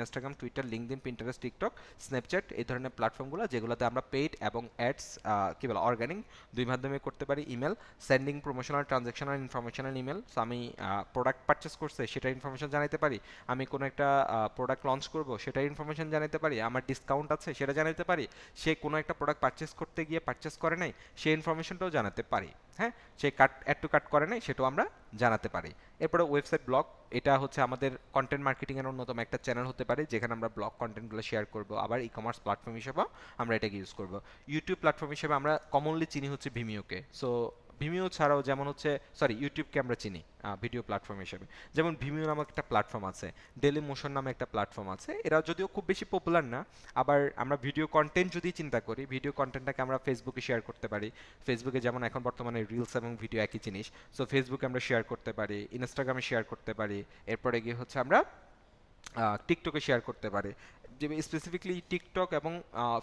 Instagram, Twitter, LinkedIn, Pinterest, TikTok, Snapchat এই ধরনের প্ল্যাটফর্মগুলো যেগুলোতে আমরা পেইড এবং অ্যাডস কি বলে অর্গানিক দুই মাধ্যমে করতে পারি। Email sending promotional transactional informational email. So আমি প্রোডাক্ট পারচেস করছে সেটার ইনফরমেশন জানাতে পারি, আমি কোনো একটা প্রোডাক্ট লঞ্চ করব সেটার ইনফরমেশন জানাতে পারি, আমার ডিসকাউন্ট আছে সেটা জানাতে পারি, সে কোনো একটা প্রোডাক্ট পারচেস করতে গিয়ে পারচেস করে নাই সেই ইনফরমেশনটাও জানাতে পারি। হ্যাঁ, সে অ্যাড টু কার্ট করে নাই সেটাও আমরা জানাতে পারি। এরপরে ওয়েবসাইট ব্লগ, এটা হচ্ছে আমাদের কন্টেন্ট মার্কেটিংয়ের অন্যতম একটা চ্যানেল হতে পারে যেখানে আমরা ব্লগ কন্টেন্টগুলো শেয়ার করব। আবার ই কমার্স প্ল্যাটফর্ম হিসেবেও আমরা এটাকে ইউজ করব। ইউটিউব প্ল্যাটফর্ম হিসেবে আমরা কমনলি চিনি হচ্ছে ভিমিওকে। সো ভিমিও ছাড়াও যেমন হচ্ছে ইউটিউবকে আমরা চিনি ভিডিও প্ল্যাটফর্ম হিসেবে। যেমন ভিমিও নামক একটা প্ল্যাটফর্ম আছে, ডেলি মোশন নামে একটা প্ল্যাটফর্ম আছে, এরা যদিও খুব বেশি পপুলার না। আবার আমরা ভিডিও কন্টেন্ট যদি চিন্তা করি, ভিডিও কন্টেন্টটাকে আমরা ফেসবুকে শেয়ার করতে পারি। ফেসবুকে যেমন এখন বর্তমানে রিলস এবং ভিডিও একই জিনিস, সো ফেসবুকে আমরা শেয়ার করতে পারি, ইনস্টাগ্রামে শেয়ার করতে পারি। এরপরে গিয়ে হচ্ছে আমরা টিকটকে শেয়ার করতে পারে। যে স্পেসিফিকলি টিকটক এবং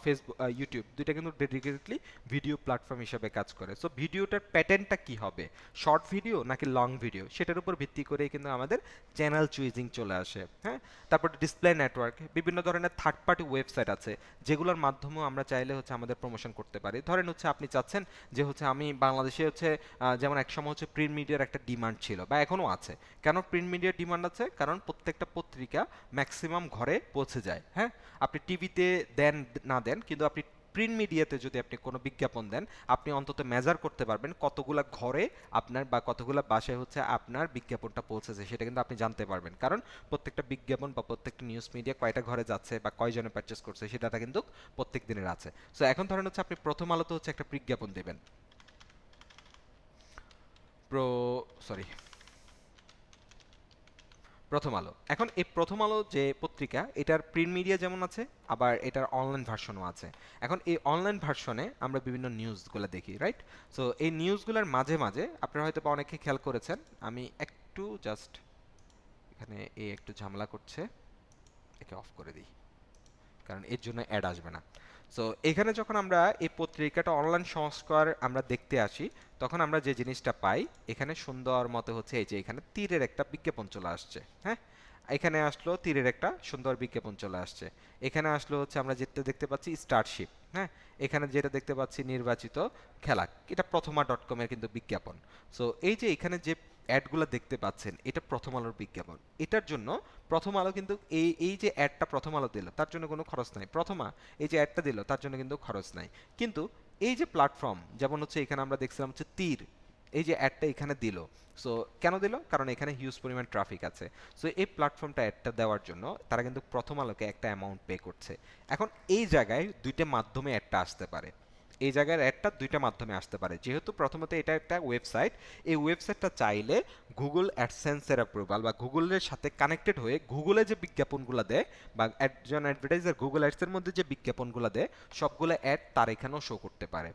ফেসবুক ইউটিউব দুইটা কিন্তু ডেডিকেটলি ভিডিও প্ল্যাটফর্ম হিসেবে কাজ করে। সো ভিডিওটার প্যাটার্নটা কি হবে, শর্ট ভিডিও নাকি লং ভিডিও, সেটার উপর ভিত্তি করে কিন্তু আমাদের চ্যানেল চুইজিং চলে আসে। হ্যাঁ, তারপর ডিসপ্লে নেটওয়ার্ক, বিভিন্ন ধরনের থার্ড পার্টি ওয়েবসাইট আছে যেগুলোর মাধ্যমেও আমরা চাইলে হচ্ছে আমাদের প্রমোশন করতে পারি। ধরেন হচ্ছে আপনি চাচ্ছেন যে হচ্ছে আমি বাংলাদেশে হচ্ছে যেমন একসময় হচ্ছে প্রিন্ট মিডিয়ার একটা ডিমান্ড ছিল বা এখনও আছে। কেন প্রিন্ট মিডিয়ার ডিমান্ড আছে? কারণ প্রত্যেকটা পত্রিকা ম্যাক্সিমাম ঘরে পৌঁছে যায়। হ্যাঁ, আপনি টিভিতে দেন না দেন, কিন্তু আপনি প্রিন্ট মিডিয়াতে যদি আপনি কোনো বিজ্ঞাপন দেন, আপনি অন্তত মেজার করতে পারবেন কতগুলা ঘরে আপনার বা কতগুলা বাসায় হচ্ছে আপনার বিজ্ঞাপনটা পৌঁছেছে, সেটা কিন্তু আপনি জানতে পারবেন। কারণ প্রত্যেকটা বিজ্ঞাপন বা প্রত্যেকটা নিউজ মিডিয়া কয়টা ঘরে যাচ্ছে বা কয়জনে পারচেস করছে সেটা কিন্তু প্রত্যেক দিনের আছে। সো এখন ধরেন হচ্ছে আপনি প্রথম আলোতে হচ্ছে একটা বিজ্ঞাপন দেবেন, প্রো সরি প্রথম আলো। এখন এই প্রথম আলো যে পত্রিকা, এটার প্রিন্ট মিডিয়া যেমন আছে, আবার এটার অনলাইন ভার্সনও আছে। এখন এই অনলাইন ভার্সনে আমরা বিভিন্ন নিউজগুলো দেখি, রাইট? সো এই নিউজগুলোর মাঝে মাঝে আপনারা হয়তো বা অনেকে খেয়াল করেছেন, আমি একটু জাস্ট এখানে একটু ঝামেলা করছে, একে অফ করে দিই কারণ এর জন্য অ্যাড আসবে না। সো এখানে যখন আমরা এই পত্রিকাটা অনলাইন সংস্কর আমরা দেখতে আসি, তখন আমরা যে জিনিসটা পাই, এখানে সুন্দর মতো হচ্ছে এই যে এখানে তীরের একটা বিজ্ঞাপন চলে আসছে। হ্যাঁ, এখানে আসলো তীরের একটা সুন্দর বিজ্ঞাপন চলে আসছে। এখানে আসলো হচ্ছে আমরা যেটা দেখতে পাচ্ছি স্টারশিপ। হ্যাঁ, এখানে যেটা দেখতে পাচ্ছি নির্বাচিত খেলা, এটা প্রথমা ডট কমের কিন্তু বিজ্ঞাপন। সো এই যে এখানে যে অ্যাডগুলো দেখতে পাচ্ছেন, এটা প্রথম আলোর বিজ্ঞাপন। এটার জন্য প্রথম আলো কিন্তু এই এই যে অ্যাডটা প্রথম আলো দিল তার জন্য কোনো খরচ নাই, প্রথমা এই যে অ্যাডটা দিল তার জন্য কিন্তু খরচ নাই। কিন্তু এই যে প্ল্যাটফর্ম, যেমন হচ্ছে এখানে আমরা দেখছিলাম হচ্ছে তীর, এই যে অ্যাডটা এখানে দিল, সো কেন দিল? কারণ এখানে হিউজ পরিমাণ ট্রাফিক আছে। সো এই প্ল্যাটফর্মটা অ্যাডটা দেওয়ার জন্য তারা কিন্তু প্রথম আলোকে একটা অ্যামাউন্ট পে করছে। এখন এই জায়গায় দুইটা মাধ্যমে অ্যাডটা আসতে পারে, এই জায়গার অ্যাডটা দুইটা মাধ্যমে আসতে পারে। যেহেতু প্রথমত এটা একটা ওয়েবসাইট, এই ওয়েবসাইটটা চাইলে গুগল অ্যাডসেন্সের অ্যাপ্রুভাল বা গুগলের সাথে কানেক্টেড হয়ে গুগলে যে বিজ্ঞাপনগুলো দেয় বা একজন অ্যাডভার্টাইজার গুগল অ্যাডসের মধ্যে যে বিজ্ঞাপনগুলো দেয় সবগুলো অ্যাড তার এখানেও শো করতে পারে,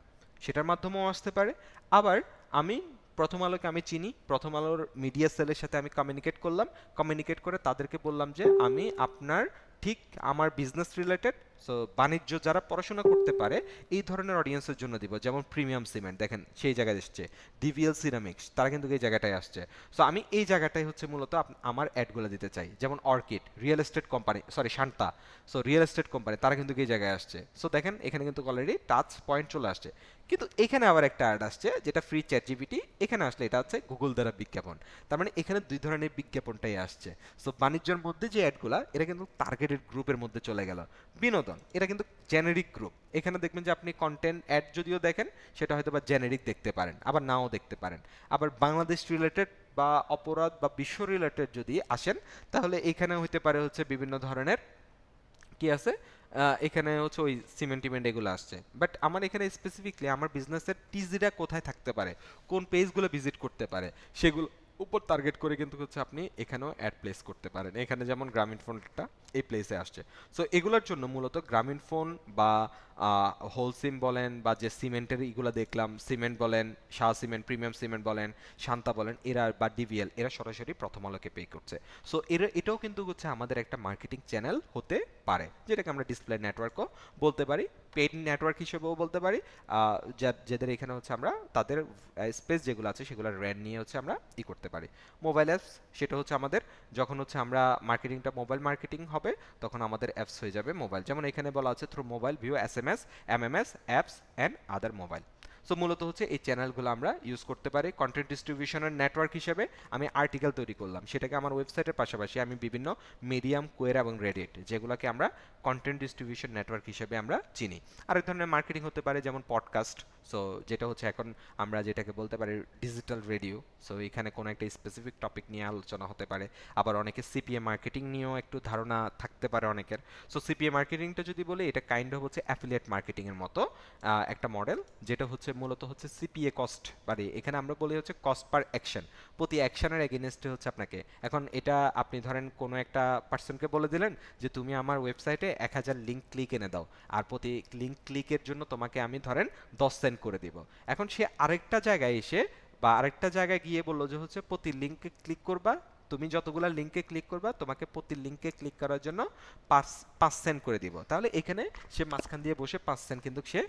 সেটার মাধ্যমেও আসতে পারে। আবার আমি প্রথম আলোকে আমি চিনি, প্রথম আলোর মিডিয়া সেলের সাথে আমি কমিউনিকেট করলাম, কমিউনিকেট করে তাদেরকে বললাম যে আমি আপনার ঠিক আমার বিজনেস রিলেটেড, সো বাণিজ্য যারা পড়াশোনা করতে পারে এই ধরনের অডিয়েন্সের জন্য দিব। যেমন প্রিমিয়াম সিমেন্ট দেখেন সেই জায়গায় এসছে, ডিভিএল সিরামিক্স তারা কিন্তু এই জায়গাটায় আসছে। সো আমি এই জায়গাটায় হচ্ছে মূলত আমার অ্যাডগুলো দিতে চাই। যেমন orchid real estate company, Shanta, so real estate company তারা কিন্তু এই জায়গায় আসছে। সো দেখেন এখানে কিন্তু অলরেডি টাচ পয়েন্ট চলে আসছে। কিন্তু এখানে আবার একটা অ্যাড আসছে যেটা ফ্রি চ্যাট জিপিটি, এখানে আসলে এটা হচ্ছে গুগল দ্বারা বিজ্ঞাপন। তার মানে এখানে দুই ধরনের বিজ্ঞাপনটাই আসছে। সো বাণিজ্যের মধ্যে যে অ্যাডগুলা এটা কিন্তু টার্গেটেড গ্রুপের মধ্যে চলে গেল। বিনোদন এটা কিন্তু জেনেরিক গ্রুপ, এখানে দেখবেন যে আপনি কন্টেন্ট অ্যাড যদিও দেখেন সেটা হয়তো বা জেনেরিক দেখতে পারেন, আবার নাও দেখতে পারেন। আবার বাংলাদেশ রিলেটেড বা অপরাধ বা বিশ্ব রিলেটেড যদি আসেন, তাহলে এখানে হইতে পারে হচ্ছে বিভিন্ন ধরনের কি আছে, এখানে হচ্ছে ওই সিমেন্ট টিমেন্ট এগুলো আসছে। বাট আমার এখানে স্পেসিফিকলি আমার বিজনেসের টিজিটা কোথায় থাকতে পারে, কোন পেজগুলো ভিজিট করতে পারে, সেগুলো উপর টার্গেট করে কিন্তু হচ্ছে আপনি এখানেও অ্যাড প্লেস করতে পারেন। এখানে যেমন গ্রামীণ ফোনটা এই প্লেসে আসছে। সো এগুলোর জন্য মূলত গ্রামীণ ফোন বা হোলসিম বলেন বা যে সিমেন্টের ইগুলো দেখলাম, সিমেন্ট বলেন, শাহ সিমেন্ট, প্রিমিয়াম সিমেন্ট বলেন, শান্তা বলেন, এরা বা ডিভিএল এরা সরাসরি প্রথম আলোকে পে করছে। সো এটাও কিন্তু হচ্ছে আমাদের একটা মার্কেটিং চ্যানেল হতে পারে, যেটাকে আমরা ডিসপ্লে নেটওয়ার্কও বলতে পারি, পেইড নেটওয়ার্ক হিসেবেও বলতে পারি। যাদের এখানে হচ্ছে আমরা তাদের স্পেস যেগুলো আছে সেগুলো র্যান নিয়ে হচ্ছে আমরা করতে পারি। মোবাইল অ্যাপস, সেটা হচ্ছে আমাদের যখন হচ্ছে আমরা মার্কেটিংটা মোবাইল মার্কেটিং হবে তখন আমাদের অ্যাপস হয়ে যাবে মোবাইল। যেমন এখানে বলা আছে through mobile view SMS MMS apps and other mobile. So মূলত হচ্ছে এই চ্যানেলগুলো আমরা ইউজ করতে পারি কন্টেন্ট ডিস্ট্রিবিউশনের নেটওয়ার্ক হিসেবে। আমি আর্টিকেল তৈরি করলাম, সেটাকে আমার ওয়েবসাইটের পাশাপাশি আমি বিভিন্ন মিডিয়াম, কোয়েরা এবং রেডিট, যেগুলোকে আমরা কন্টেন্ট ডিস্ট্রিবিউশন নেটওয়ার্ক হিসেবে আমরা চিনি। আরেক ধরনের মার্কেটিং হতে পারে যেমন পডকাস্ট, সো যেটা হচ্ছে এখন আমরা যেটাকে বলতে পারি ডিজিটাল রেডিও। সো এখানে কোনো একটা স্পেসিফিক টপিক নিয়ে আলোচনা হতে পারে। আবার অনেকে সিপিএ মার্কেটিং নিয়েও একটু ধারণা থাকতে পারে অনেকের। সো সিপিএ মার্কেটিংটা যদি বলি, এটা কাইন্ড অফ হচ্ছে অ্যাফিলিয়েট মার্কেটিং এর মতো একটা মডেল, যেটা হচ্ছে মূলত হচ্ছে সিপিএ কস্ট বাড়ি। এখানে আমরা বলি হচ্ছে কস্ট পার অ্যাকশন, প্রতি অ্যাকশনের এগেনস্টে হচ্ছে আপনাকে। এখন এটা আপনি ধরেন কোনো একটা পার্সনকে বলে দিলেন যে তুমি আমার ওয়েবসাইটে 1000 লিঙ্ক ক্লিক এনে দাও, আর প্রতি লিঙ্ক ক্লিকের জন্য তোমাকে আমি ধরেন 10 সেন্ট করে দিব। এখন সে আরেকটা জায়গায় এসে বা আরেকটা জায়গায় গিয়ে বললো যে হচ্ছে প্রতি লিঙ্কে ক্লিক করবা, তুমি যতগুলা লিঙ্কে ক্লিক করবা তোমাকে প্রতি লিঙ্কে ক্লিক করার জন্য 5 সেন্ট করে দিব। তাহলে এখানে সে মাঝখান দিয়ে বসে 5 সেন্ট কিন্তু সে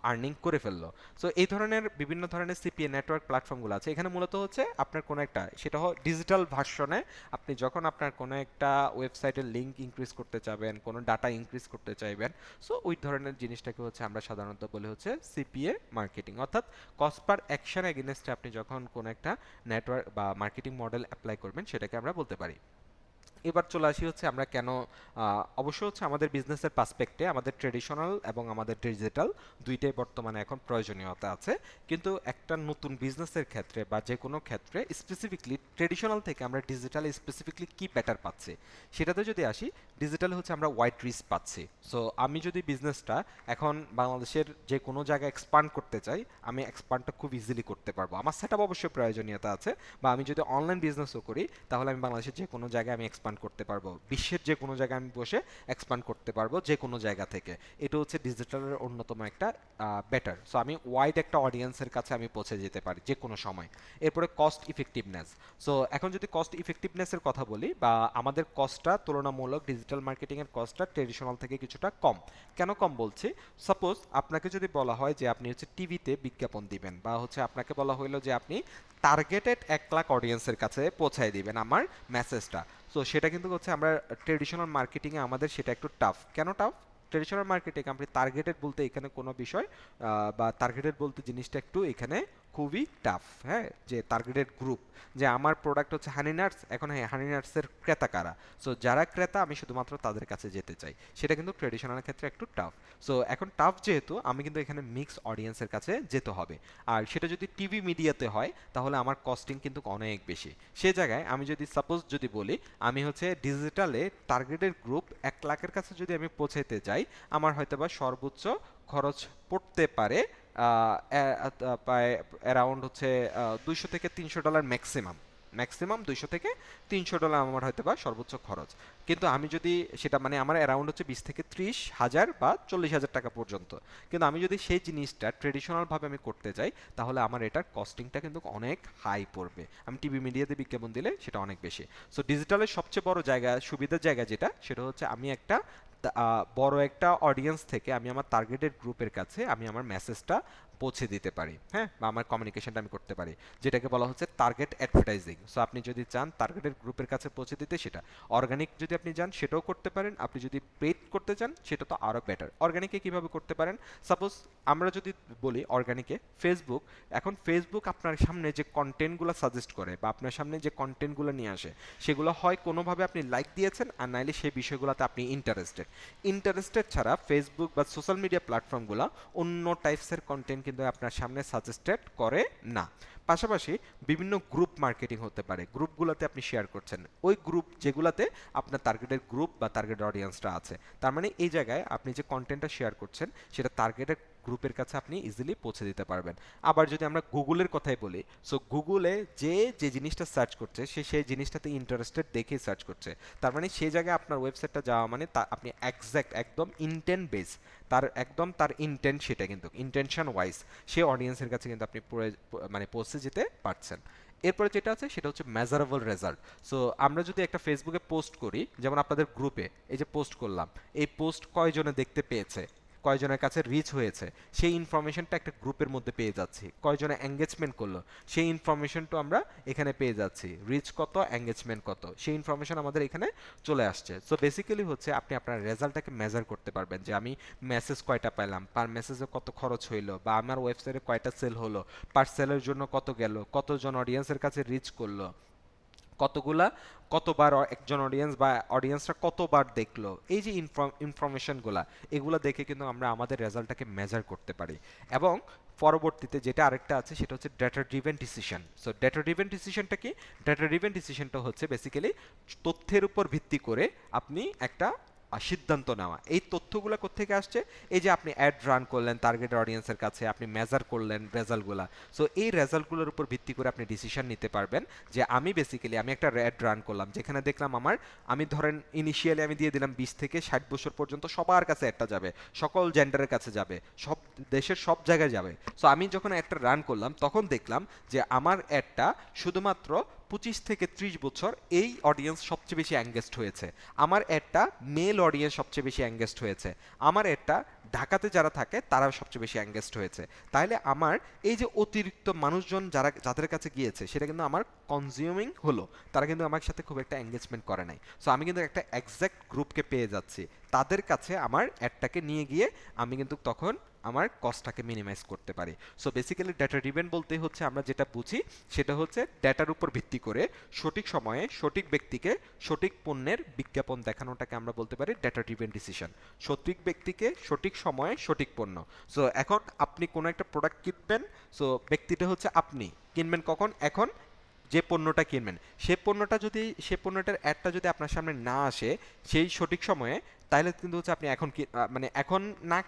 আর্নিং করে ফেললো। সো এই ধরনের বিভিন্ন ধরনের সিপিএ নেটওয়ার্ক প্ল্যাটফর্মগুলো আছে। এখানে মূলত হচ্ছে আপনার কোনো একটা, সেটা ডিজিটাল ভার্সনে আপনি যখন আপনার কোনো একটা ওয়েবসাইটের লিঙ্ক ইনক্রিজ করতে চাইবেন, কোনো ডাটা ইনক্রিজ করতে চাইবেন, সো ওই ধরনের জিনিসটাকে হচ্ছে আমরা সাধারণত বলে হচ্ছে সিপিএ মার্কেটিং, অর্থাৎ কস্ট পার অ্যাকশন এগেনস্টে আপনি যখন কোনো একটা নেটওয়ার্ক বা মার্কেটিং মডেল অ্যাপ্লাই করবেন সেটাকে আমরা বলতে পারি। এবার চলে আসি হচ্ছে আমরা কেন, অবশ্য হচ্ছে আমাদের বিজনেসের পার্সপেক্টে আমাদের ট্রেডিশনাল এবং আমাদের ডিজিটাল দুইটাই বর্তমানে এখন প্রয়োজনীয়তা আছে। কিন্তু একটা নতুন বিজনেসের ক্ষেত্রে বা যে কোনো ক্ষেত্রে স্পেসিফিকলি ট্রেডিশনাল থেকে আমরা ডিজিটালে স্পেসিফিকলি কি বেটার পাচ্ছি সেটাতে যদি আসি, ডিজিটালে হচ্ছে আমরা ওয়াইড রিচ পাচ্ছি। সো আমি যদি বিজনেসটা এখন বাংলাদেশের যে কোনো জায়গায় এক্সপান্ড করতে চাই, আমি এক্সপান্ডটা খুব ইজিলি করতে পারবো। আমার সেটআপ অবশ্যই প্রয়োজনীয়তা আছে, বা আমি যদি অনলাইন বিজনেসও করি তাহলে আমি বাংলাদেশের যে কোনো জায়গায় আমি এক্সপান্ড করতে পারবো, বিশ্বের যে কোনো জায়গায় আমি বসে এক্সপান্ড করতে পারবো যে কোনো জায়গা থেকে। এটা হচ্ছে ডিজিটালের অন্যতম একটা বেটার। সো আমি ওয়াইড একটা অডিয়েন্সের কাছে আমি পৌঁছে যেতে পারি যে কোনো সময়। এরপরে কস্ট ইফেক্টিভনেস। সো এখন যদি কস্ট ইফেক্টিভনেসের কথা বলি, বা আমাদের কস্টটা তুলনামূলক ডিজিটাল মার্কেটিংয়ের কস্টটা ট্রেডিশনাল থেকে কিছুটা কম। কেন কম বলছি? সাপোজ আপনাকে যদি বলা হয় যে আপনি হচ্ছে টিভিতে বিজ্ঞাপন দিবেন, বা হচ্ছে আপনাকে বলা হইলো যে আপনি টার্গেটেড 1 লাখ অডিয়েন্সের কাছে পৌঁছায় দিবেন আমার মেসেজটা। সো সেটা কিন্তু হচ্ছে আমরা ট্রেডিশনাল মার্কেটিংয়ে আমাদের সেটা একটু টাফ। কেন টাফ? ট্রেডিশনাল মার্কেটিং আপনি টার্গেটেড বলতে এখানে কোনো বিষয় বা টার্গেটেড বলতে জিনিসটা একটু এখানে খুবই টাফ। হ্যাঁ, যে টার্গেটেড গ্রুপ, যে আমার প্রোডাক্ট হচ্ছে হানি নাটস, এখন হ্যাঁ হানি নাটসের ক্রেতা কারা, সো যারা ক্রেতা আমি শুধুমাত্র তাদের কাছে যেতে চাই, সেটা কিন্তু ট্রেডিশনাল ক্ষেত্রে একটু টাফ। সো এখন টাফ যেহেতু, আমি কিন্তু এখানে মিক্স অডিয়েন্সের কাছে যেতে হবে। আর সেটা যদি টিভি মিডিয়াতে হয় তাহলে আমার কস্টিং কিন্তু অনেক বেশি। সে জায়গায় আমি যদি সাপোজ যদি বলি আমি হচ্ছে ডিজিটালে টার্গেটেড গ্রুপ 1 লাখের কাছে যদি আমি পৌঁছাইতে যাই, আমার হয়তোবা সর্বোচ্চ খরচ পড়তে পারে প্রায় অ্যারাউন্ড হচ্ছে $200 থেকে $300 ম্যাক্সিমাম। ম্যাক্সিমাম $200 থেকে $300 আমার হয়তো বা সর্বোচ্চ খরচ। কিন্তু আমি যদি সেটা মানে আমার অ্যারাউন্ড হচ্ছে 20 থেকে 30 হাজার বা 40 হাজার টাকা পর্যন্ত। কিন্তু আমি যদি সেই জিনিসটা ট্রেডিশনালভাবে আমি করতে চাই তাহলে আমার এটার কস্টিংটা কিন্তু অনেক হাই পড়বে। আমি টিভি মিডিয়াতে বিজ্ঞাপন দিলে সেটা অনেক বেশি। সো ডিজিটালের সবচেয়ে বড় জায়গা, সুবিধার জায়গা যেটা, সেটা হচ্ছে আমি একটা বড় একটা অডিয়েন্স থেকে আমি আমার টার্গেটেড গ্রুপের কাছে আমি আমার মেসেজটা পৌঁছে দিতে পারি। হ্যাঁ, বা আমার কমিউনিকেশনটা আমি করতে পারি, যেটাকে বলা হচ্ছে টার্গেট অ্যাডভার্টাইজিং। সো আপনি যদি চান টার্গেটেড গ্রুপের কাছে পৌঁছে দিতে, সেটা অর্গানিক যদি আপনি চান সেটাও করতে পারেন, আপনি যদি পেইড করতে চান সেটা তো আরও বেটার। অর্গানিকে কিভাবে করতে পারেন? সাপোজ আমরা যদি বলি অর্গানিকে, ফেসবুক, এখন ফেসবুক আপনার সামনে যে কন্টেন্টগুলো সাজেস্ট করে বা আপনার সামনে যে কন্টেন্টগুলো নিয়ে আসে, সেগুলো হয় কোনোভাবে আপনি লাইক দিয়েছেন, আর নাইলে সেই বিষয়গুলোতে আপনি ইন্টারেস্টেড ছাড়া ফেসবুক বা সোশ্যাল মিডিয়া প্ল্যাটফর্মগুলো অন্য টাইপসের কন্টেন্ট কিন্তু আপনার সামনে সাজেস্টেড করে না। পাশাপাশি বিভিন্ন গ্রুপ মার্কেটিং হতে পারে, গ্রুপগুলোতে আপনি শেয়ার করছেন, ওই গ্রুপ যেগুলাতে আপনার টার্গেটেড গ্রুপ বা টার্গেট অডিয়েন্সটা আছে। তার মানে এই জায়গায় আপনি যে কন্টেন্টটা শেয়ার করছেন সেটা টার্গেটেড গ্রুপের কাছে আপনি ইজিলি পৌঁছে দিতে পারবেন। আবার যদি আমরা গুগলের কথাই বলি, সো গুগলে যে জিনিসটা সার্চ করছে সে সেই জিনিসটাতে ইন্টারেস্টেড দেখে সার্চ করছে, তার মানে সেই জায়গায় আপনার ওয়েবসাইটটা যাওয়া মানে তা আপনি এক্স্যাক্ট একদম ইন্টেন্ট বেস, তার একদম তার ইন্টেন্ট সেটা কিন্তু ইন্টেনশন ওয়াইজ সে অডিয়েন্সের কাছে কিন্তু আপনি মানে পৌঁছে যেতে পারছেন। এরপরে যেটা আছে সেটা হচ্ছে মেজারেবল রেজাল্ট। সো আমরা যদি একটা ফেসবুকে পোস্ট করি, যেমন আপনাদের গ্রুপে এই যে পোস্ট করলাম, এই পোস্ট কয়জনে দেখতে পেয়েছে, কয়জনের কাছে রিচ হয়েছে, সেই ইনফরমেশনটা একটা গ্রুপের মধ্যে পেয়ে যাচ্ছি। কয়জনে এঙ্গেজমেন্ট করলো সেই ইনফরমেশনটা আমরা এখানে পেয়ে যাচ্ছি। রিচ কত, এঙ্গেজমেন্ট কত, সেই ইনফরমেশন আমাদের এখানে চলে আসছে। সো বেসিক্যালি হচ্ছে আপনি আপনার রেজাল্টটাকে মেজার করতে পারবেন যে আমি মেসেজ কয়টা পেলাম, পার মেসেজে কত খরচ হইলো, বা আমার ওয়েবসাইটে কয়টা সেল হলো, পার সেলের জন্য কত গেল, কতজন অডিয়েন্সের কাছে রিচ করলো, কতগুলা, কতবার একজন অডিয়েন্স বা অডিয়েন্সরা কতবার দেখলো, এই যে ইনফরমেশনগুলা, এগুলো দেখে কিন্তু আমরা আমাদের রেজাল্টটাকে মেজার করতে পারি। এবং পরবর্তীতে যেটা আরেকটা আছে সেটা হচ্ছে data driven decision. So data driven ডিসিশনটা কি? ডেটা ড্রিভেন ডিসিশনটা হচ্ছে বেসিক্যালি তথ্যের উপর ভিত্তি করে আপনি একটা সিদ্ধান্ত নেওয়া। এই তথ্যগুলো কোত্থেকে আসছে? এই যে আপনি অ্যাড রান করলেন টার্গেট অডিয়েন্সের কাছে, আপনি মেজার করলেন রেজাল্টগুলা। সো এই রেজাল্টগুলোর উপর ভিত্তি করে আপনি ডিসিশন নিতে পারবেন যে আমি বেসিক্যালি আমি একটা অ্যাড রান করলাম যেখানে দেখলাম আমার, আমি ধরেন ইনিশিয়ালি আমি দিয়ে দিলাম 20 থেকে 60 বছর পর্যন্ত সবার কাছে একটা যাবে, সকল জেন্ডারের কাছে যাবে, সব দেশের সব জায়গায় যাবে। সো আমি যখন একটা রান করলাম তখন দেখলাম যে আমার অ্যাডটা শুধুমাত্র 25 থেকে 30 বছর এই অডিয়েন্স সবচেয়ে বেশি এঙ্গেজড হয়েছে, আমার অ্যাডটা মেল অডিয়েন্স সবচেয়ে বেশি এঙ্গেজড হয়েছে, আমার অ্যাডটা ঢাকাতে যারা থাকে তারা সবচেয়ে বেশি এঙ্গেজড হয়েছে। তাহলে আমার এই যে অতিরিক্ত মানুষজন যারা যাদের কাছে গিয়েছে সেটা কিন্তু আমার কনজিউমিং হলো, তারা কিন্তু আমার সাথে খুব একটা এঙ্গেজমেন্ট করে নাই। সো আমি কিন্তু একটা এক্স্যাক্ট গ্রুপকে পেয়ে যাচ্ছি, তাদের কাছে আমার অ্যাডটাকে নিয়ে গিয়ে আমি কিন্তু তখন আমার কস্টটাকে মিনিমাইজ করতে পারি। সো বেসিক্যালি ডেটা ড্রিভেন বলতে হচ্ছে আমরা যেটা বুঝি সেটা হচ্ছে ডেটার উপর ভিত্তি করে সঠিক সময়ে সঠিক ব্যক্তিকে সঠিক পণ্যের বিজ্ঞাপন দেখানোটাকে আমরা বলতে পারি ডেটা ড্রিভেন ডিসিশন। সঠিক ব্যক্তিকে সঠিক সময়ে সঠিক পণ্য। সো এখন আপনি কোনো একটা প্রোডাক্ট কিনবেন, সো ব্যক্তিটা হচ্ছে আপনি কিনবেন কখন? এখন যে পণ্যটা কিনবেন সে পণ্যটার অ্যাডটা যদি আপনার সামনে না আসে সেই সঠিক সময়ে, তাহলে কিন্তু হচ্ছে আপনি এখন মানে এখন না,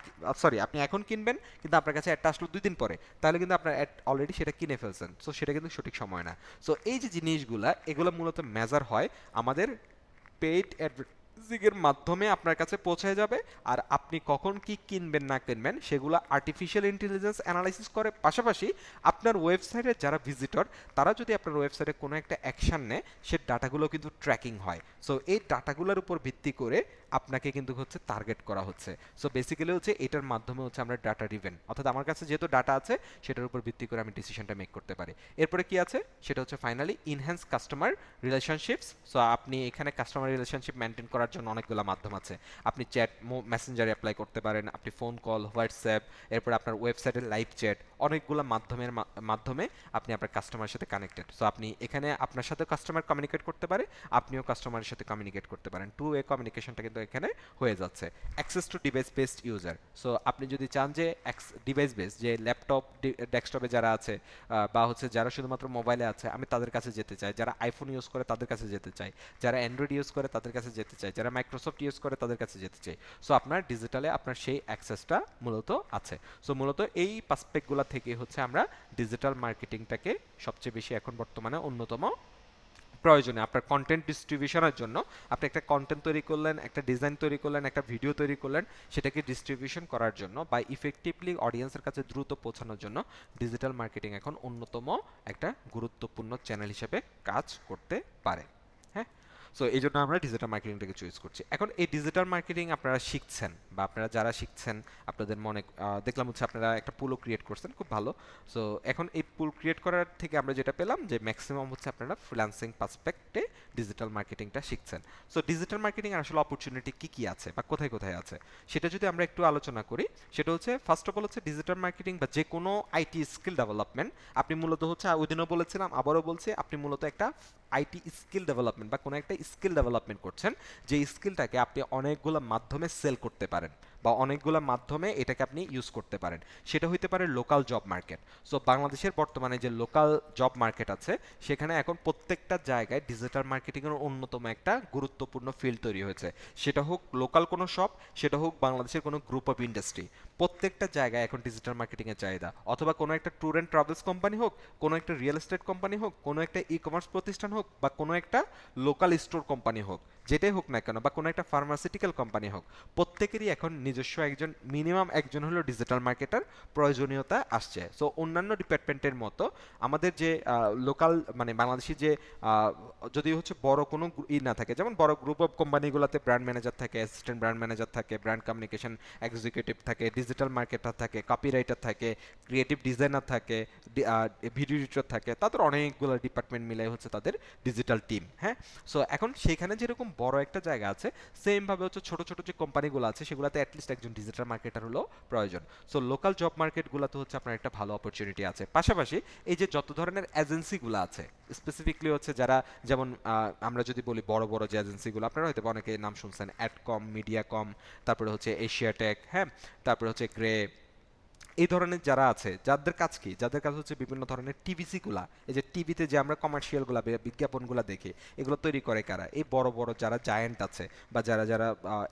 সরি, আপনি এখন কিনবেন কিন্তু আপনার কাছে অ্যাডটা আসলো 2 দিন পরে, তাহলে কিন্তু আপনার অ্যাড অলরেডি সেটা কিনে ফেলছেন। সো সেটা কিন্তু সঠিক সময় না। সো এই যে জিনিসগুলা এগুলো মূলত মেজার হয় আমাদের পেইড অ্যাডভার্টাইজিং এর মাধ্যমে আপনার কাছে পৌঁছে যাবে। আর আপনি কখন কি কিনবেন না কিনবেন সেগুলো আর্টিফিশিয়াল ইন্টেলিজেন্স অ্যানালাইসিস করে, পাশাপাশি আপনার ওয়েবসাইটের যারা ভিজিটর তারা যদি আপনার ওয়েবসাইটে কোনো একটা অ্যাকশন নেয় সে ডাটাগুলো কিন্তু ট্র্যাকিং হয়। সো এই ডাটাগুলোর উপর ভিত্তি করে আপনাকে কিন্তু হচ্ছে টার্গেট করা হচ্ছে। সো বেসিক্যালি হচ্ছে এটার মাধ্যমে হচ্ছে আমরা ডাটা ড্রিভেন, অর্থাৎ আমার কাছে যেহেতু ডাটা আছে সেটার উপর ভিত্তি করে আমি ডিসিশনটা মেক করতে পারি। এরপরে কি আছে সেটা হচ্ছে finally enhance customer relationships. So আপনি এখানে কাস্টমার রিলেশনশিপ মেনটেন করার জন্য অনেকগুলো মাধ্যম আছে। আপনি চ্যাট মেসেঞ্জারে অ্যাপ্লাই করতে পারেন, আপনি ফোন কল, হোয়াটসঅ্যাপ, এরপর আপনার ওয়েবসাইটের লাইভ চ্যাট, অনেকগুলো মাধ্যমে আপনি আপনার কাস্টমারের সাথে কানেক্টেড। সো আপনি এখানে আপনার সাথে কাস্টমার কমিউনিকেট করতে পারে, আপনিও কাস্টমারের সাথে কমিউনিকেট করতে পারেন, টু ওয়ে কমিউনিকেশনটা কিন্তু এখানে হয়ে যাচ্ছে। Access to device based user. So আপনি যদি চান যে ডিভাইস বেস, যে ল্যাপটপ ডেস্কটপে যারা আছে বা হচ্ছে যারা শুধুমাত্র মোবাইলে আছে আমি তাদের কাছে যেতে চাই, যারা আইফোন ইউজ করে তাদের কাছে যেতে চাই, যারা অ্যান্ড্রয়েড ইউজ করে তাদের কাছে যেতে চাই, যারা মাইক্রোসফট ইউজ করে তাদের কাছে যেতে চাই। সো আপনার ডিজিটালে আপনার সেই অ্যাক্সেসটা মূলত আছে। সো মূলত এই পাসপেক্টগুলো থেকে হচ্ছে আমরা ডিজিটাল মার্কেটিংটাকে সবচেয়ে বেশি এখন বর্তমানে অন্যতম প্রয়োজনে আপনার কন্টেন্ট ডিস্ট্রিবিউশনের জন্য, আপনি একটা কন্টেন্ট তৈরি করলেন, একটা ডিজাইন তৈরি করলেন, একটা ভিডিও তৈরি করলেন, সেটাকে ডিস্ট্রিবিউশন করার জন্য বা ইফেক্টিভলি অডিয়েন্সের কাছে দ্রুত পৌঁছানোর জন্য ডিজিটাল মার্কেটিং এখন অন্যতম একটা গুরুত্বপূর্ণ চ্যানেল হিসেবে কাজ করতে পারে। হ্যাঁ, সো এই জন্য আমরা ডিজিটাল মার্কেটিংটাকে চুজ করছি। এখন এই ডিজিটাল মার্কেটিং আপনারা শিখছেন বা আপনারা যারা শিখছেন আপনাদের মনে দেখলাম হচ্ছে আপনারা একটা পুলও ক্রিয়েট করছেন, খুব ভালো। সো এখন এই পুল ক্রিয়েট করার থেকে আমরা যেটা পেলাম যে ম্যাক্সিমাম হচ্ছে আপনারা ফ্রিল্যান্সিং পার্সপেক্টে ডিজিটাল মার্কেটিংটা শিখছেন। সো ডিজিটাল মার্কেটিং এর আসলে অপরচুনিটি কি কি আছে বা কোথায় কোথায় আছে সেটা যদি আমরা একটু আলোচনা করি, সেটা হচ্ছে ফার্স্ট অফ অল হচ্ছে ডিজিটাল মার্কেটিং বা যে কোনো আইটি স্কিল ডেভেলপমেন্ট। আপনি মূলত হচ্ছে ওই দিনও বলেছিলাম আবারও বলছি, আপনি মূলত একটা আইটি স্কিল ডেভেলপমেন্ট বা কোনো একটা স্কিল ডেভেলপমেন্ট করছেন, যে স্কিলটাকে আপনি অনেকগুলো মাধ্যমে সেল করতে পারেন। পারেন, বা অনেকগুলো মাধ্যমে এটাকে আপনি ইউজ করতে পারেন। সেটা হইতে পারে লোকাল জব মার্কেট। সো বাংলাদেশের বর্তমানে যে লোকাল জব মার্কেট আছে, সেখানে এখন প্রত্যেকটা জায়গায় ডিজিটাল মার্কেটিংয়ের অন্যতম একটা গুরুত্বপূর্ণ ফিল্ড তৈরি হয়েছে। সেটা হোক লোকাল কোনো শপ, সেটা হোক বাংলাদেশের কোনো গ্রুপ অফ ইন্ডাস্ট্রি, প্রত্যেকটা জায়গায় এখন ডিজিটাল মার্কেটিংয়ের চাহিদা। অথবা কোনো একটা ট্যুর অ্যান্ড ট্রাভেলস কোম্পানি হোক, কোনো একটা রিয়েল এস্টেট কোম্পানি হোক, কোনো একটা ই কমার্স প্রতিষ্ঠান হোক, বা কোনো একটা লোকাল স্টোর কোম্পানি হোক, যেটাই হোক না কেন, বা কোনো একটা ফার্মাসিউটিক্যাল কোম্পানি হোক, প্রত্যেকেরই এখন নিজস্ব একজন, মিনিমাম একজন হলো ডিজিটাল মার্কেটার প্রয়োজনীয়তা আসছে। সো অন্যান্য ডিপার্টমেন্টের মতো আমাদের যে লোকাল মানে বাংলাদেশি যে যদি হচ্ছে বড় কোনো না থাকে, যেমন বড় গ্রুপ অফ কোম্পানিগুলোতে ব্র্যান্ড ম্যানেজার থাকে, অ্যাসিস্ট্যান্ট ব্র্যান্ড ম্যানেজার থাকে, ব্র্যান্ড কমিউনিকেশন এক্সিকিউটিভ থাকে, ডিজিটাল মার্কেটার থাকে, কপিরাইটার থাকে, ক্রিয়েটিভ ডিজাইনার থাকে, ভিডিও এডিটর থাকে, তাদের অনেকগুলো ডিপার্টমেন্ট মিলে হচ্ছে তাদের ডিজিটাল টিম। হ্যাঁ, সো এখন সেখানে যেরকম বড় একটা জায়গা আছে, সেমভাবে হচ্ছে ছোট ছোট যে কোম্পানিগুলো আছে সেগুলোতে অ্যাটলিস্ট একজন ডিজিটাল মার্কেটার হলো প্রয়োজন। সো লোকাল জব মার্কেটগুলোতে হচ্ছে আপনার একটা ভালো অপরচুনিটি আছে। পাশাপাশি এই যে যত ধরনের এজেন্সিগুলো আছে, স্পেসিফিকলি হচ্ছে যারা, যেমন আমরা যদি বলি বড় বড় যে এজেন্সিগুলো, আপনারা হয়তো অনেকে নাম শুনছেন, অ্যাডকম, মিডিয়াকম, তারপরে হচ্ছে এশিয়াটেক, হ্যাঁ, তারপরে হচ্ছে গ্রে, এই ধরনের যারা আছে, যাদের কাজ কি, যাদের কাজ হচ্ছে বিভিন্ন ধরনের টিভিসি গুলা, এই যে টিভিতে যে আমরা কমার্শিয়াল গুলা বিজ্ঞাপনগুলা দেখি, এগুলো তৈরি করে কারা? এই বড় বড় যারা জায়ান্ট আছে, বা যারা যারা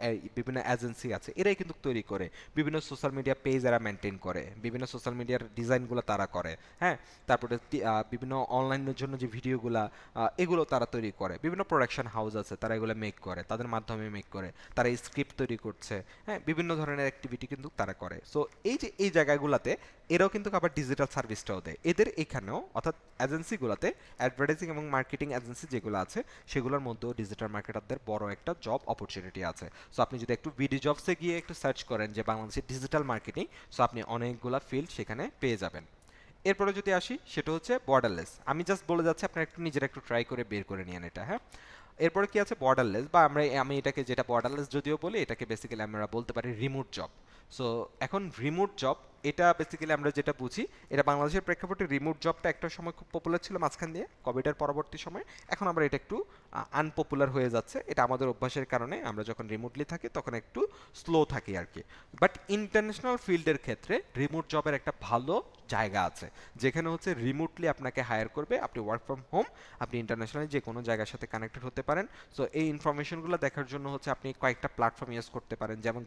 এই বিভিন্ন এজেন্সি আছে, এরাই কিন্তু তৈরি করে। বিভিন্ন সোশ্যাল মিডিয়া পেজ এরা মেনটেন করে, বিভিন্ন সোশ্যাল মিডিয়ার ডিজাইনগুলো তারা করে। হ্যাঁ, তারপরে বিভিন্ন অনলাইনের জন্য যে ভিডিওগুলা, এগুলো তারা তৈরি করে। বিভিন্ন প্রোডাকশন হাউস আছে, তারা এগুলো মেক করে, তাদের মাধ্যমে মেক করে, তারা স্ক্রিপ্ট তৈরি করছে। হ্যাঁ, বিভিন্ন ধরনের অ্যাক্টিভিটি কিন্তু তারা করে। সো এই যে এই জায়গাগুলোতে এরাও কিন্তু আবার ডিজিটাল সার্ভিসটাও দেয়। এদের এখানেও, অর্থাৎ এজেন্সিগুলোতে অ্যাডভার্টাইজিং এবং মার্কেটিং এজেন্সি যেগুলো আছে, সেগুলোর মধ্যেও ডিজিটাল মার্কেটারদের বড় একটা জব অপরচুনিটি আছে। সো আপনি যদি একটু বিডি জবসে গিয়ে একটু সার্চ করেন যে বাংলাদেশের ডিজিটাল মার্কেটিং, সো আপনি অনেকগুলা ফিল্ড সেখানে পেয়ে যাবেন। এরপরে যদি আসি, সেটা হচ্ছে বর্ডারলেস। আমি জাস্ট বলে যাচ্ছি, আপনারা একটু নিজেরা একটু ট্রাই করে বের করে নিয়েন এটা। হ্যাঁ, এরপরে কি আছে? বর্ডারলেস, বা আমি এটাকে, যেটা বর্ডারলেস যদিও বলি, এটাকে বেসিক্যালি আমরা বলতে পারি রিমোট জব। সো এখন রিমোট জব, এটা বেসিক্যালি আমরা যেটা বুঝি, এটা বাংলাদেশের প্রেক্ষাপটে রিমোট জবটা একটা সময় খুব পপুলার ছিল মাঝখান দিয়ে, কোভিডের পরবর্তী সময়। এখন আমরা এটা একটু আনপপুলার হয়ে যাচ্ছে। এটা আমাদের অভ্যাসের কারণে, আমরা যখন রিমোটলি থাকি তখন একটু স্লো থাকি আর কি। বাট ইন্টারন্যাশনাল ফিল্ডের ক্ষেত্রে রিমোট জবের একটা ভালো জায়গা আছে, যেখানে হচ্ছে রিমোটলি আপনাকে হায়ার করবে, আপনি ওয়ার্ক ফ্রম হোম, আপনি ইন্টারন্যাশনালি যে কোনো জায়গার সাথে কানেক্টেড হতে পারেন। সো এই ইনফরমেশনগুলো দেখার জন্য হচ্ছে আপনি কয়েকটা প্ল্যাটফর্ম ইউজ করতে পারেন, যেমন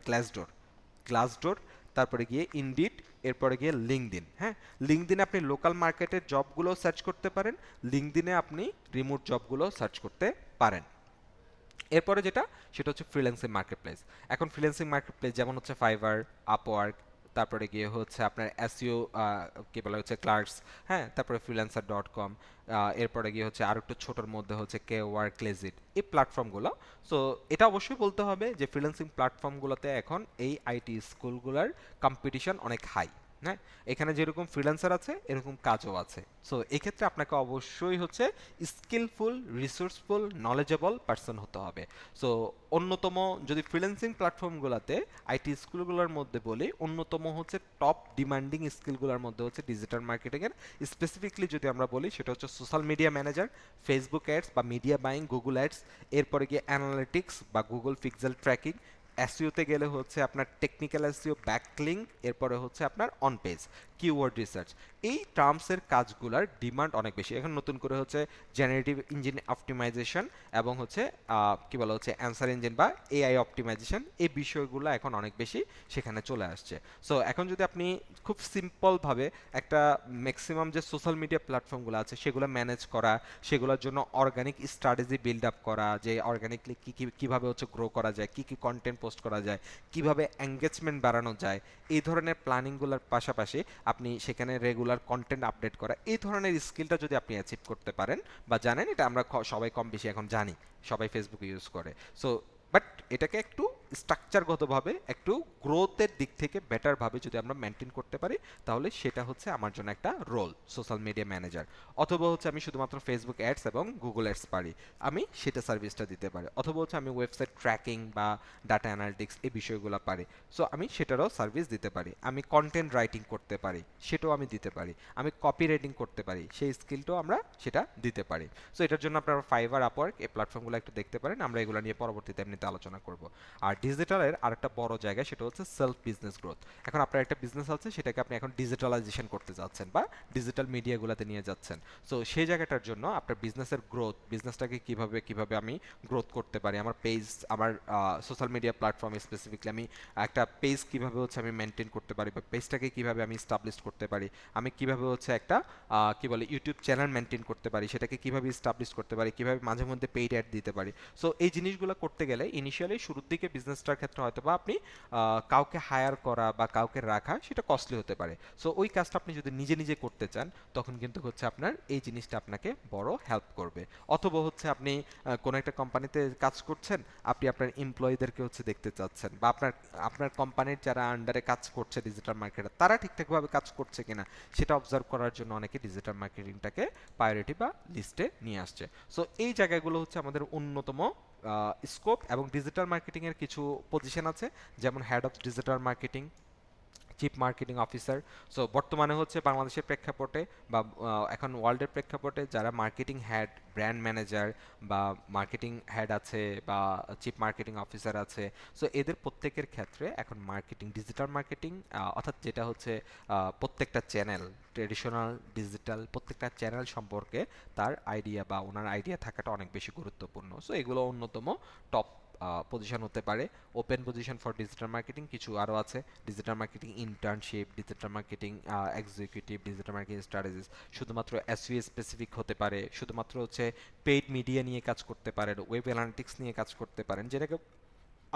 গ্লাসডোর, তারপরে গিয়ে ইনডিড, এরপরে গিয়ে লিঙ্কডইন। হ্যাঁ, লিঙ্কডইনে আপনি লোকাল মার্কেটের জবগুলো সার্চ করতে পারেন, লিঙ্কডইনে আপনি রিমোট জবগুলো সার্চ করতে পারেন। এরপরে যেটা, সেটা হচ্ছে ফ্রিল্যান্সিং মার্কেটপ্লেস। এখন ফ্রিল্যান্সিং মার্কেটপ্লেস যেমন হচ্ছে ফাইবার, আপওয়ার্ক, তারপরে গিয়ে হচ্ছে আপনার এসইও, কি বলা হচ্ছে, ক্লার্কস। হ্যাঁ, তারপরে freelancer.com, এরপরে গিয়ে হচ্ছে আর একটু ছোটোর মধ্যে হচ্ছে কে ওয়ার্ক, লেজিট, এই প্ল্যাটফর্মগুলো। সো এটা অবশ্যই বলতে হবে যে ফ্রিল্যান্সিং প্ল্যাটফর্মগুলোতে এখন এই আইটি স্কুলগুলোর কম্পিটিশন অনেক হাই। হ্যাঁ, এখানে যেরকম ফ্রিল্যান্সার আছে, এরকম কাজও আছে। সো এক্ষেত্রে আপনাকে অবশ্যই হচ্ছে স্কিলফুল, রিসোর্সফুল, নলেজেবল পার্সন হতে হবে। সো অন্যতম, যদি ফ্রিল্যান্সিং প্ল্যাটফর্মগুলোতে আইটি স্কিলগুলোর মধ্যে বলি, অন্যতম হচ্ছে টপ ডিমান্ডিং স্কিলগুলোর মধ্যে হচ্ছে ডিজিটাল মার্কেটিংয়ের। স্পেসিফিকলি যদি আমরা বলি, সেটা হচ্ছে social media manager, Facebook ads বা মিডিয়া বাইং, গুগল অ্যাডস, এরপরে গিয়ে অ্যানালিটিক্স বা গুগল পিক্সেল ট্র্যাকিং। এসইওতে গেলে হচ্ছে আপনার টেকনিক্যাল এসইও, ব্যাকলিঙ্ক, এরপরে হচ্ছে আপনার অন পেজ, কিওয়ার্ড রিসার্চ। এই টার্মসের কাজগুলোর ডিমান্ড অনেক বেশি। এখন নতুন করে হচ্ছে জেনারেটিভ ইঞ্জিন অপটিমাইজেশন, এবং হচ্ছে কি বলা হচ্ছে অ্যান্সার ইঞ্জিন বা এআই অপটিমাইজেশন, এই বিষয়গুলো এখন অনেক বেশি সেখানে চলে আসছে। সো এখন যদি আপনি খুব সিম্পলভাবে একটা, ম্যাক্সিমাম যে সোশ্যাল মিডিয়া প্ল্যাটফর্মগুলো আছে সেগুলো ম্যানেজ করা, সেগুলোর জন্য অর্গানিক স্ট্র্যাটেজি বিল্ড আপ করা, যে অর্গানিকলি কীভাবে হচ্ছে গ্রো করা যায়, কী কী কন্টেন্ট পোস্ট করা যায়, কিভাবে এঙ্গেজমেন্ট বাড়ানো যায়, এই ধরনের প্ল্যানিংগুলোর পাশাপাশি আপনি সেখানে রেগুলার কন্টেন্ট আপডেট করা, এই ধরনের স্কিলটা যদি আপনি অ্যাচিভ করতে পারেন বা জানেন, এটা আমরা সবাই কম বেশি এখন জানি, সবাই ফেসবুক ইউজ করে। সো বাট এটাকে একটু স্ট্রাকচারগতভাবে, একটু গ্রোথের দিক থেকে বেটারভাবে যদি আমরা মেনটেন করতে পারি, তাহলে সেটা হচ্ছে আমার জন্য একটা রোল, সোশ্যাল মিডিয়া ম্যানেজার। অথবা হচ্ছে আমি শুধুমাত্র ফেসবুক অ্যাডস এবং গুগল অ্যাডস পারি, আমি সেটা সার্ভিসটা দিতে পারি। অথবা হচ্ছে আমি ওয়েবসাইট ট্র্যাকিং বা ডাটা অ্যানালিটিক্স, এই বিষয়গুলো পারি, সো আমি সেটারও সার্ভিস দিতে পারি। আমি কন্টেন্ট রাইটিং করতে পারি, সেটাও আমি দিতে পারি। আমি কপি রাইটিং করতে পারি, সেই স্কিলটাও আমরা সেটা দিতে পারি। সো এটার জন্য আপনারা ফাইবার, আপওয়ার্ক, এই প্ল্যাটফর্মগুলো একটু দেখতে পারেন। আমরা এগুলো নিয়ে পরবর্তীতে এমনিতে আলোচনা করব। আর ডিজিটালের আরেকটা বড় জায়গা সেটা হচ্ছে সেলফ বিজনেস গ্রোথ। এখন আপনার একটা বিজনেস আছে, সেটাকে আপনি এখন ডিজিটালাইজেশন করতে যাচ্ছেন বা ডিজিটাল মিডিয়াগুলোতে নিয়ে যাচ্ছেন। সো সেই জায়গাটার জন্য আপনার বিজনেসের গ্রোথ, বিজনেসটাকে কিভাবে কিভাবে আমি গ্রোথ করতে পারি, আমার পেজ, আমার সোশ্যাল মিডিয়া প্ল্যাটফর্মে স্পেসিফিকলি আমি একটা পেজ কিভাবে হচ্ছে আমি মেনটেন করতে পারি, বা পেজটাকে কিভাবে আমি স্টাবলিশ করতে পারি, আমি কিভাবে হচ্ছে একটা কি বলে ইউটিউব চ্যানেল মেনটেন করতে পারি, সেটাকে কিভাবে স্টাবলিশ করতে পারি, কিভাবে মাঝে মধ্যে পেইড অ্যাড দিতে পারি। সো এই জিনিসগুলো করতে গেলে ইনিশিয়ালি শুরুর দিকে বিজনেসটার ক্ষেত্রে হয়তো বা আপনি কাউকে হায়ার করা বা কাউকে রাখা সেটা কস্টলি হতে পারে। সো ওই কাজটা আপনি যদি নিজে নিজে করতে চান, তখন কিন্তু হচ্ছে আপনার এই জিনিসটা আপনাকে বড় হেল্প করবে। অথবা হচ্ছে আপনি কোনো একটা কোম্পানিতে কাজ করছেন, আপনি আপনার এমপ্লয়ীদেরকে হচ্ছে দেখতে চাচ্ছেন, বা আপনার আপনার কোম্পানির যারা আন্ডারে কাজ করছে ডিজিটাল মার্কেটার, তারা ঠিকঠাকভাবে কাজ করছে কিনা সেটা অবজার্ভ করার জন্য অনেকে ডিজিটাল মার্কেটিংটাকে প্রায়োরিটি বা লিস্টে নিয়ে আসছে। সো এই জায়গাগুলো হচ্ছে আমাদের অন্যতম স্কোপ। এবং ডিজিটাল মার্কেটিংয়ের কিছু পজিশন আছে, যেমন head of digital marketing, chief marketing officer. So বর্তমানে হচ্ছে বাংলাদেশের প্রেক্ষাপটে বা এখন ওয়ার্ল্ডের প্রেক্ষাপটে যারা মার্কেটিং হেড, ব্র্যান্ড ম্যানেজার বা মার্কেটিং হেড আছে বা চিফ মার্কেটিং অফিসার আছে, সো এদের প্রত্যেকের ক্ষেত্রে এখন মার্কেটিং, ডিজিটাল মার্কেটিং, অর্থাৎ যেটা হচ্ছে প্রত্যেকটা চ্যানেল, ট্রেডিশনাল ডিজিটাল প্রত্যেকটা চ্যানেল সম্পর্কে তার আইডিয়া বা ওনার আইডিয়া থাকাটা অনেক বেশি গুরুত্বপূর্ণ। সো এগুলো অন্যতম টপ পজিশন হতে পারে। Open position for digital marketing কিছু আরও আছে, digital marketing internship, digital marketing executive, digital marketing strategies, শুধুমাত্র এসইও স্পেসিফিক হতে পারে, শুধুমাত্র হচ্ছে পেইড মিডিয়া নিয়ে কাজ করতে পারেন, ওয়েব অ্যানালিটিক্স নিয়ে কাজ করতে পারেন, যেটাকে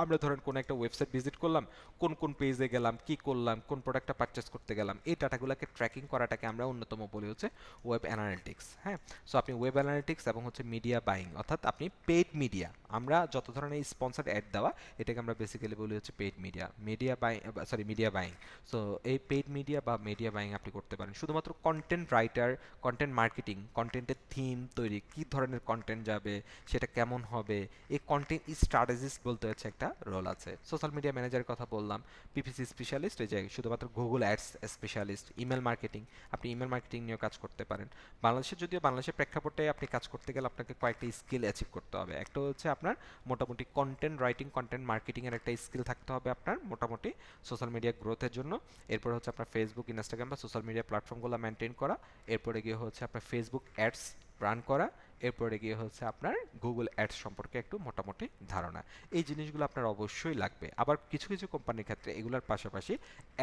আমরা ধরেন কোনো একটা ওয়েবসাইট ভিজিট করলাম, কোন কোন পেজে গেলাম, কি করলাম, কোন প্রোডাক্টটা পারচেস করতে গেলাম, এই ডাটাগুলোকে ট্র্যাকিং করাটাকে আমরা অন্যতম বলি হচ্ছে ওয়েব অ্যানালিটিক্স। হ্যাঁ, সো আপনি ওয়েব অ্যানালিটিক্স এবং হচ্ছে মিডিয়া বাইং, অর্থাৎ আপনি পেইড মিডিয়া, আমরা যত ধরনের স্পন্সার্ড অ্যাড দেওয়া, এটাকে আমরা বেসিক্যালি বলি হচ্ছে paid media, media buy sorry media buying. So এই পেইড মিডিয়া বা মিডিয়া বাইং আপনি করতে পারেন। শুধুমাত্র কন্টেন্ট রাইটার, কন্টেন্ট মার্কেটিং, কন্টেন্টের থিম তৈরি, কী ধরনের কন্টেন্ট যাবে, সেটা কেমন হবে, এই কন্টেন্ট স্ট্র্যাটেজিস্ট বলতে হচ্ছে একটা রোল আছে। সোশ্যাল মিডিয়া ম্যানেজারের কথা বললাম, পিপিসি স্পেশালিস্ট, এই যে শুধুমাত্র Google ads specialist, email marketing, আপনি ইমেল মার্কেটিং নিয়েও কাজ করতে পারেন। বাংলাদেশের প্রেক্ষাপটে আপনি কাজ করতে গেলে আপনাকে কয়েকটা স্কিল অ্যাচিভ করতে হবে। একটা হচ্ছে আপনার মোটামুটি কন্টেন্ট রাইটিং, কন্টেন্ট মার্কেটিং এর একটা স্কিল থাকতে হবে আপনার মোটামুটি সোশ্যাল মিডিয়া গ্রোথের জন্য। এরপর হচ্ছে আপনার ফেসবুক, ইনস্টাগ্রাম বা সোশ্যাল মিডিয়া প্ল্যাটফর্মগুলো মেনটেন করা। এরপরে গিয়ে হচ্ছে আপনার ফেসবুক অ্যাডস রান করা। এরপরে গিয়ে হচ্ছে আপনার গুগল অ্যাডস সম্পর্কে একটু মোটামুটি ধারণা। এই জিনিসগুলো আপনার অবশ্যই লাগবে। আবার কিছু কিছু কোম্পানির ক্ষেত্রে এগুলোর পাশাপাশি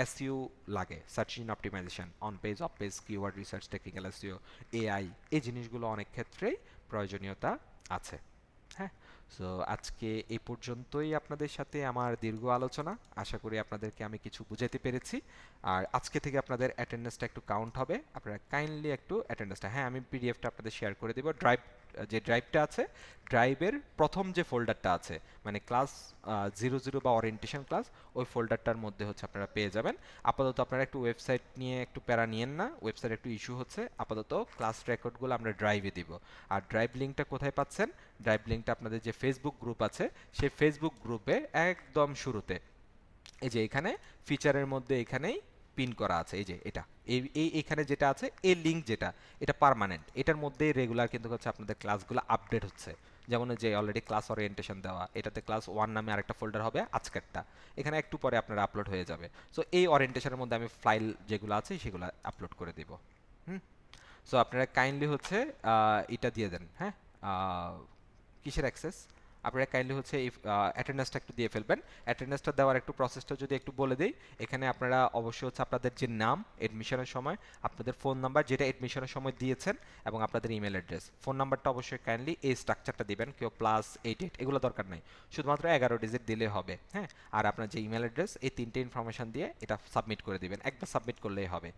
এসইও লাগে, search engine optimisation, on page, off page, keyword research, technical SEO, AI, এই জিনিসগুলো অনেক ক্ষেত্রেই প্রয়োজনীয়তা আছে। হ্যাঁ, সো আজকে এই পর্যন্তই আপনাদের সাথে আমার দীর্ঘ আলোচনা। আশা করি আপনাদেরকে আমি কিছু বুঝাতে পেরেছি। আর আজকে থেকে আপনাদের অ্যাটেন্ডেন্সটা একটু কাউন্ট হবে, আপনারা কাইন্ডলি একটু অ্যাটেন্ডেন্সটা, হ্যাঁ আমি পিডিএফটা আপনাদের শেয়ার করে দেবো। যে ড্রাইভটা আছে, ড্রাইভের প্রথম যে ফোল্ডারটা আছে, মানে ক্লাস 00 বা ওরিয়েন্টেশন ক্লাস, ওই ফোল্ডারটার মধ্যে হচ্ছে আপনারা পেয়ে যাবেন। আপাতত আপনারা একটু ওয়েবসাইট নিয়ে একটু প্যারা নিয়েন না, ওয়েবসাইট একটু ইস্যু হচ্ছে। আপাতত ক্লাস রেকর্ডগুলো আমরা ড্রাইভে দিব। আর ড্রাইভ লিঙ্কটা কোথায় পাচ্ছেন? ড্রাইভ লিঙ্কটা আপনাদের যে ফেসবুক গ্রুপ আছে, সেই ফেসবুক গ্রুপে একদম শুরুতে এই যে এখানে ফিচারের মধ্যে এখানেই পিন করা আছে, এই যে এটা, এখানে যেটা আছে এই লিঙ্ক যেটা, এটা পার্মানেন্ট, এটার মধ্যেই রেগুলার কিন্তু হচ্ছে আপনাদের ক্লাসগুলো আপডেট হচ্ছে। যেমন যে অলরেডি ক্লাস ওরিয়েন্টেশন দেওয়া, এটাতে ক্লাস 1 নামে আরেকটা ফোল্ডার হবে আজকেরটা, এখানে একটু পরে আপনার আপলোড হয়ে যাবে। সো এই ওরিয়েন্টেশনের মধ্যে আমি ফাইল যেগুলো আছে সেগুলো আপলোড করে দিব। হুম, সো আপনারা কাইন্ডলি হচ্ছে এটা দিয়ে দেন। হ্যাঁ, কিসের অ্যাক্সেস? আপনারা কাইন্ডলি হচ্ছে এই অ্যাটেন্ডেন্সটা একটু দিয়ে ফেলবেন। অ্যাটেন্ডেন্সটা দেওয়ার একটু প্রসেসটা যদি একটু বলে দিই, এখানে আপনারা অবশ্যই হচ্ছে আপনাদের যে নাম এডমিশনের সময়, আপনাদের ফোন নাম্বার যেটা এডমিশনের সময় দিয়েছেন, এবং আপনাদের ইমেল অ্যাড্রেস। ফোন নাম্বারটা অবশ্যই কাইন্ডলি এই স্ট্রাকচারটা দিবেন, কেউ +88 এগুলো দরকার নাই, শুধুমাত্র 11 ডিজিট দিলে হবে। হ্যাঁ, আর আপনার যে ইমেল অ্যাড্রেস, এই তিনটে ইনফরমেশন দিয়ে এটা সাবমিট করে দিবেন, একবার সাবমিট করলেই হবে।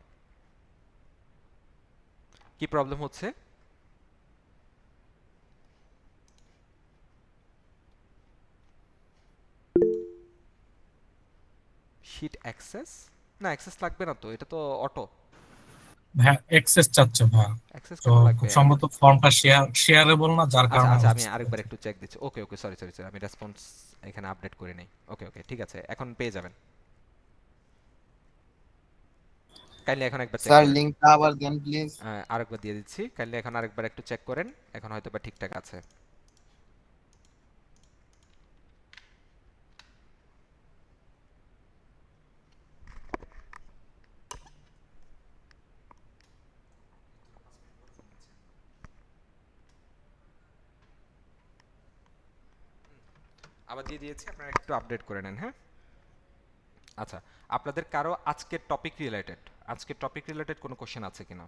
কি প্রবলেম হচ্ছে? Sheet access? না, অ্যাক্সেস লাগবে না তো, এটা তো অটো। হ্যাঁ, অ্যাক্সেস চাচ্ছে ভাই। অ্যাক্সেস তো কেন খুব লাগবে? সম্ভবত ফর্মটা শেয়ারেবল না, যার আচ্ছা কারণে আচ্ছা, আমি হচ্ছে। আরেকবার একটু চেক দিচ্ছি। ওকে ওকে, সরি সরি সরি, আমি রেসপন্স এখানে আপডেট করে নেই। ওকে ওকে, ঠিক আছে, এখন পেয়ে যাবেন। কাইন্ডলি এখন একবার চেক স্যার করেন। লিঙ্কটা আবার দেন প্লিজ। আরেকবার দিয়ে দিচ্ছি, কাইন্ডলি এখন আরেকবার একটু চেক করেন, এখন হয়তো বা ঠিকঠাক আছে। আবার দিয়ে দিয়েছি, আপনারা একটু আপডেট করে নেন। হ্যাঁ, আচ্ছা, আপনাদের কারো আজকের টপিক রিলেটেড কোনো কোশ্চেন আছে কিনা?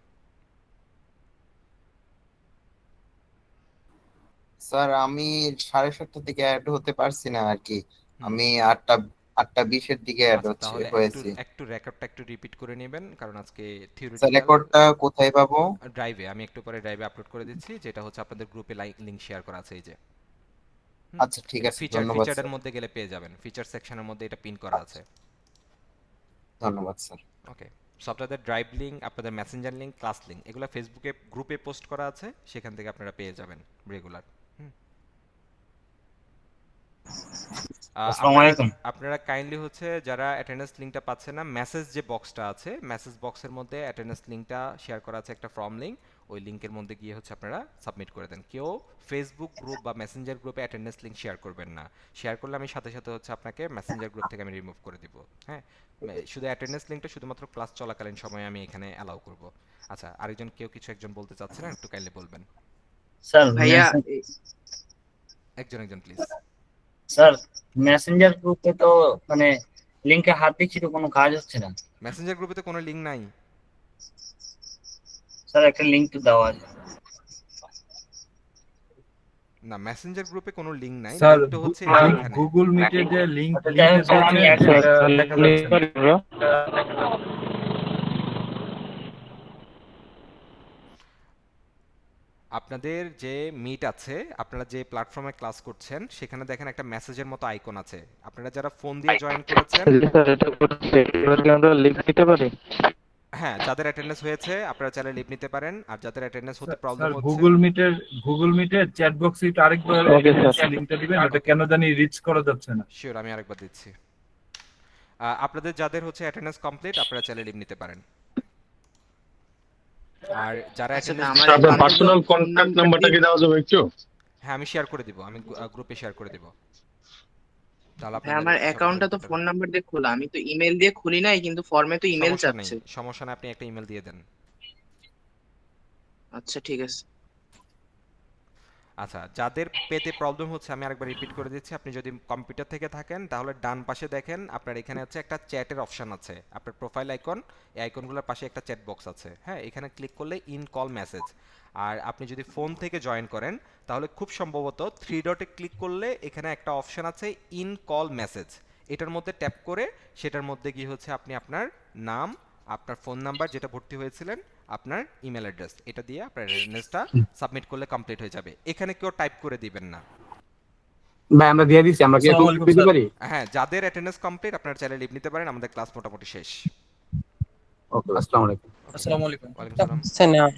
স্যার আমি 7:30টার দিকে অ্যাড হতে পারছি না আর কি। হুম। আমি 8:20-এর দিকে অ্যাড আচ্ছা, তাহলে একটু হয়েছি। একটু রেকর্ডটা একটু রিপিট করে নেবেন, কারণ আজকে স্যার থিওরিটিক্যাল। রেকর্ডটা কোথায় পাবো? ড্রাইভে, আমি একটু পরে ড্রাইভে আপলোড করে দিচ্ছি, যেটা হচ্ছে আপনাদের গ্রুপে লিংক শেয়ার করা আছে, এই যে। আচ্ছা ঠিক এটা আছে, ধন্যবাদ ফিচারের স্যার। মধ্যে গেলে পেয়ে যাবেন, ফিচার সেকশনের মধ্যে এটা পিন করা আছে। ধন্যবাদ স্যার। ওকে। সো আপনাদের ড্রাইভ লিঙ্ক, আপনাদের মেসেঞ্জার লিঙ্ক, ক্লাস লিঙ্ক, এগুলো ফেসবুকে গ্রুপে পোস্ট করা আছে, সেখান থেকে আপনারা পেয়ে যাবেন রেগুলার। আসসালামু আলাইকুম। আপনারা কাইন্ডলি হচ্ছে যারা অ্যাটেন্ডেন্স লিঙ্কটা পাচ্ছেন না, মেসেজ যে বক্সটা আছে, মেসেজ বক্সের মধ্যে অ্যাটেন্ডেন্স লিঙ্কটা শেয়ার করা আছে, একটা ফর্ম লিঙ্ক, ওই লিঙ্কের মধ্যে গিয়ে হচ্ছে আপনারা সাবমিট করে দেন। কেউ ফেসবুক গ্রুপ বা মেসেঞ্জার গ্রুপে অ্যাটেন্ডেন্স লিঙ্ক শেয়ার করবেন না। শেয়ার করলে আমি সাথে সাথে হচ্ছে আপনাকে মেসেঞ্জার গ্রুপ থেকে আমি রিমুভ করে দিব। হ্যাঁ, শুধু অ্যাটেন্ডেন্স লিঙ্কটা শুধুমাত্র ক্লাস চলাকালীন সময়ে আমি এখানে অ্যালাউ করব। আচ্ছা, আরেকজন কেউ কিছু একজন বলতে চাচ্ছিলেন, একটু কাইন্ডলি বলবেন। স্যার ভাইয়া একজন একজন প্লিজ। স্যার মেসেঞ্জার গ্রুপে তো মানে লিংকে হাত দিচ্ছি তো কোনো কাজ হচ্ছে না। মেসেঞ্জার গ্রুপে তো কোনো লিঙ্ক নাই। স্যার একটা লিংক তো দেওয়া আছে। না, মেসেঞ্জার গ্রুপে কোনো লিঙ্ক নাই, স্যার লিঙ্কটা হচ্ছে এই যে এখানে। গুগল মিটে যে লিংক আচ্ছা, যাই হোক, স্যার, আমি দিয়েছে একটা এটা দেখা যাচ্ছে না। আপনাদের যে মিট আছে, আপনারা যে প্ল্যাটফর্মে ক্লাস করছেন, সেখানে দেখেন একটা মেসেজের মতো আইকন আছে। আপনারা যারা ফোন দিয়ে জয়েন করেছেন, স্যার এটা করছে, এবার কি আমরা লিভ নিতে পারি? হ্যাঁ, যাদের অ্যাটেন্ডেন্স হয়েছে আপনারা চাইলে লিভ নিতে পারেন, আর যাদের অ্যাটেন্ডেন্স হতে প্রবলেম স্যার হচ্ছে, গুগল মিটের চ্যাট বক্সে একটু আরেকবার ওকে স্যার। লিংকটা দিবেন, ওটা কেন জানি রিচ করা যাচ্ছে না। শিওর, আমি আরেকবার দিচ্ছি। আপনাদের যাদের হচ্ছে অ্যাটেন্ডেন্স কমপ্লিট, আপনারা চাইলে লিভ নিতে পারেন। আর যারা আচ্ছা, অ্যাটেন্ডেন্স, আমার আপনার account-এ পার্সোনাল তো phone কন্ট্যাক্ট number নাম্বারটা কি দিয়ে- দেওয়া যাবে একটু? হ্যাঁ আমি শেয়ার করে দিব, আমি গ্রুপে শেয়ার করে দিব। তাহলে ভাই আমার সবার অ্যাকাউন্টটা তো better ফোন নাম্বার দিয়ে খোলা, আমি তো ইমেল দিয়ে খুলি নাই, কিন্তু ফর্মে তো ইমেল সমস্যা নেই, চাচ্ছে। সমস্যা নেই, আপনি একটা ইমেল দিয়ে দেন। আচ্ছা ঠিক আছে। আচ্ছা, যাদের পেতে প্রবলেম হচ্ছে, আমি আরেকবার রিপিট করে দিচ্ছি, আপনি যদি কম্পিউটার থেকে থাকেন তাহলে ডান পাশে দেখেন আপনার এখানে হচ্ছে একটা চ্যাটের অপশন আছে, আপনার প্রোফাইল আইকন, এই আইকনগুলোর পাশে একটা চ্যাট বক্স আছে। হ্যাঁ, এখানে ক্লিক করলে ইন কল মেসেজ। আর আপনি যদি ফোন থেকে জয়েন করেন তাহলে খুব সম্ভবত থ্রি ডটে ক্লিক করলে এখানে একটা অপশন আছে ইন কল মেসেজ, এটার মধ্যে ট্যাপ করে সেটার মধ্যে গিয়ে হচ্ছে আপনি আপনার নাম, আপনার ফোন নাম্বার যেটা ভর্তি হয়েছিলেন, আপনার ইমেল অ্যাড্রেস, এটা দিয়ে আপনার অ্যাটেন্ডেন্সটা সাবমিট করলে কমপ্লিট হয়ে যাবে। এখানে কেউ টাইপ করে দিবেন না। ভাই আমরা দিয়ে দিচ্ছি, আমরা কি আসসালামু এখন আলাইকুম, দিতে স্যার। পারি? হ্যাঁ, যাদের অ্যাটেন্ডেন্স কমপ্লিট আপনারা চাইলে লিভ নিতে পারেন, আমাদের ক্লাস মোটামুটি শেষ। ওকে, আসসালামু আলাইকুম। আসসালামু আলাইকুম। ওয়ালাইকুম সালাম।